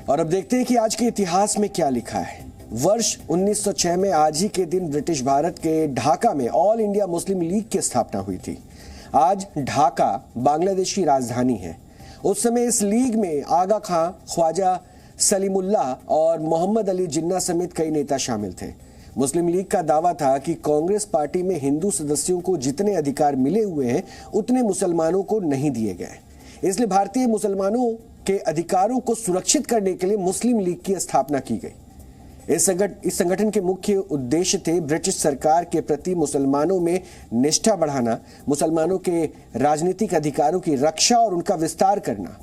और अब देखते हैं कि आज के इतिहास में क्या लिखा है। वर्ष 1906 में आज ही के दिन ब्रिटिश भारत के ढाका में ऑल इंडिया मुस्लिम लीग की स्थापना हुई थी। आज ढाका बांग्लादेश की राजधानी है। उस समय इस लीग में आगा खां, ख्वाजा सलीमुल्लाह और मोहम्मद अली जिन्ना समेत कई नेता शामिल थे। मुस्लिम लीग का दावा था कि कांग्रेस पार्टी में हिंदू सदस्यों को जितने अधिकार मिले हुए हैं उतने मुसलमानों को नहीं दिए गए, इसलिए भारतीय मुसलमानों के अधिकारों को सुरक्षित करने के लिए मुस्लिम लीग की स्थापना की गई। इस संगठन के मुख्य उद्देश्य थे ब्रिटिश सरकार के प्रति मुसलमानों में निष्ठा बढ़ाना, मुसलमानों के राजनीतिक अधिकारों की रक्षा और उनका विस्तार करना।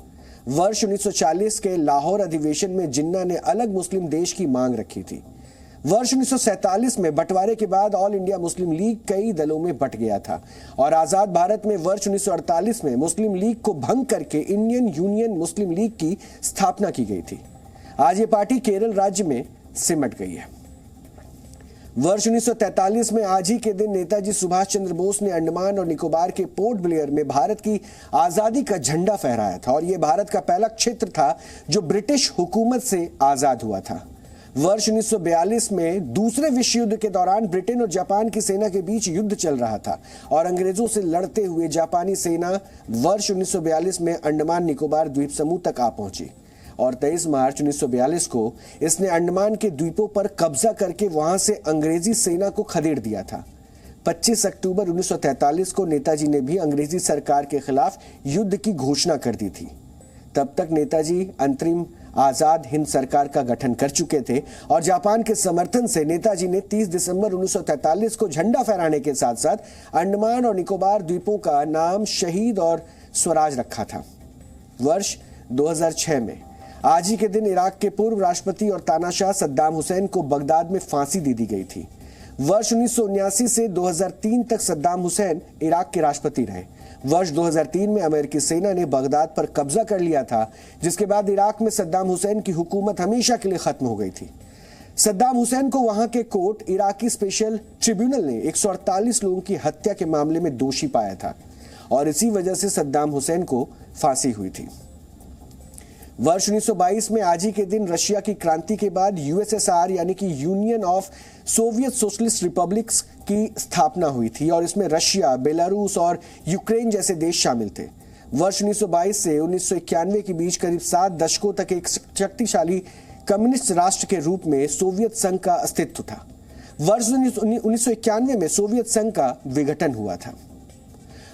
वर्ष 1940 के लाहौर अधिवेशन में जिन्ना ने अलग मुस्लिम देश की मांग रखी थी। वर्ष 1947 में बंटवारे के बाद ऑल इंडिया मुस्लिम लीग कई दलों में बंट गया था और आजाद भारत में वर्ष 1948 में मुस्लिम लीग को भंग करके इंडियन यूनियन मुस्लिम लीग की स्थापना की गई थी। आज ये पार्टी केरल राज्य में सिमट गई है। वर्ष 1943 में आज ही के दिन नेताजी सुभाष चंद्र बोस ने अंडमान और निकोबार के पोर्ट ब्लेयर में भारत की आजादी का झंडा फहराया था और यह भारत का पहला क्षेत्र था जो ब्रिटिश हुकूमत से आजाद हुआ था। वर्ष 1942 में दूसरे विश्व युद्ध के दौरान ब्रिटेन और जापान की सेना के बीच युद्ध चल रहा था और अंग्रेजों से लड़ते हुए जापानी सेना वर्ष 1942 में अंडमान निकोबार द्वीप समूह तक आ पहुंची और 23 मार्च 1942 को इसने अंडमान के द्वीपों पर कब्जा करके वहां से अंग्रेजी सेना को खदेड़ दिया था। 25 अक्टूबर 1943 को नेताजी ने भी अंग्रेजी सरकार के खिलाफ युद्ध की घोषणा कर दी थी। तब तक नेताजी अंतरिम आजाद हिंद सरकार का गठन कर चुके थे और जापान के समर्थन से नेताजी ने 30 दिसंबर 1943 को झंडा फहराने के साथ साथ अंडमान और निकोबार द्वीपों का नाम शहीद और स्वराज रखा था। वर्ष 2006 में आज ही के दिन इराक के पूर्व राष्ट्रपति और तानाशाह सद्दाम हुसैन को बगदाद में फांसी दे दी गई थी। वर्ष 1979 से 2003 तक सद्दाम हुसैन इराक के राष्ट्रपति रहे। वर्ष 2003 में अमेरिकी सेना ने बगदाद पर कब्जा कर लिया था, जिसके बाद इराक में सद्दाम हुसैन की हुकूमत हमेशा के लिए खत्म हो गई थी। सद्दाम हुसैन को वहां के कोर्ट इराकी स्पेशल ट्रिब्यूनल ने 148 लोगों की हत्या के मामले में दोषी पाया था और इसी वजह से सद्दाम हुसैन को फांसी हुई थी। वर्ष 1922 में आज ही के दिन रशिया की क्रांति के बाद यूएसएसआर यानी कि union of Soviet socialist republics की स्थापना हुई थी और इसमें रशिया, बेलारूस और यूक्रेन जैसे देश शामिल थे। वर्ष 1922 से 1991 के बीच करीब 7 दशकों तक एक शक्तिशाली कम्युनिस्ट राष्ट्र के रूप में सोवियत संघ का अस्तित्व था। वर्ष 1991 में सोवियत संघ का विघटन हुआ था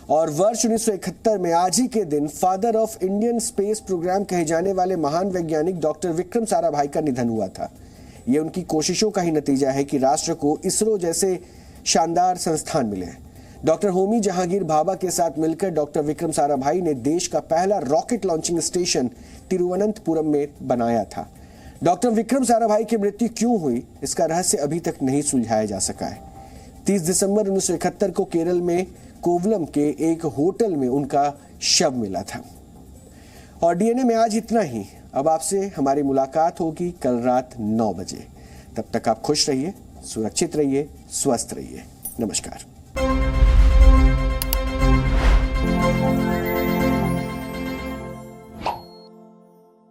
और वर्ष 1971 में आज ही के दिन father of Indian space program कहे जाने वाले महान वैज्ञानिक डॉक्टर विक्रम साराभाई का निधन हुआ था। यह उनकी कोशिशों का ही नतीजा है कि राष्ट्र को इसरो जैसे शानदार संस्थान मिले हैं। डॉक्टर होमी जहांगीर भाभा के साथ मिलकर डॉक्टर विक्रम साराभाई ने देश का पहला रॉकेट लॉन्चिंग स्टेशन तिरुवनंतपुरम में बनाया था। डॉक्टर विक्रम साराभाई की मृत्यु क्यों हुई, इसका रहस्य अभी तक नहीं सुलझाया जा सका है। 30 दिसंबर 1971 को केरल में कोवलम के एक होटल में उनका शव मिला था। और डीएनए में आज इतना ही। अब आपसे हमारी मुलाकात होगी कल रात 9 बजे। तब तक आप खुश रहिए, सुरक्षित रहिए, स्वस्थ रहिए। नमस्कार।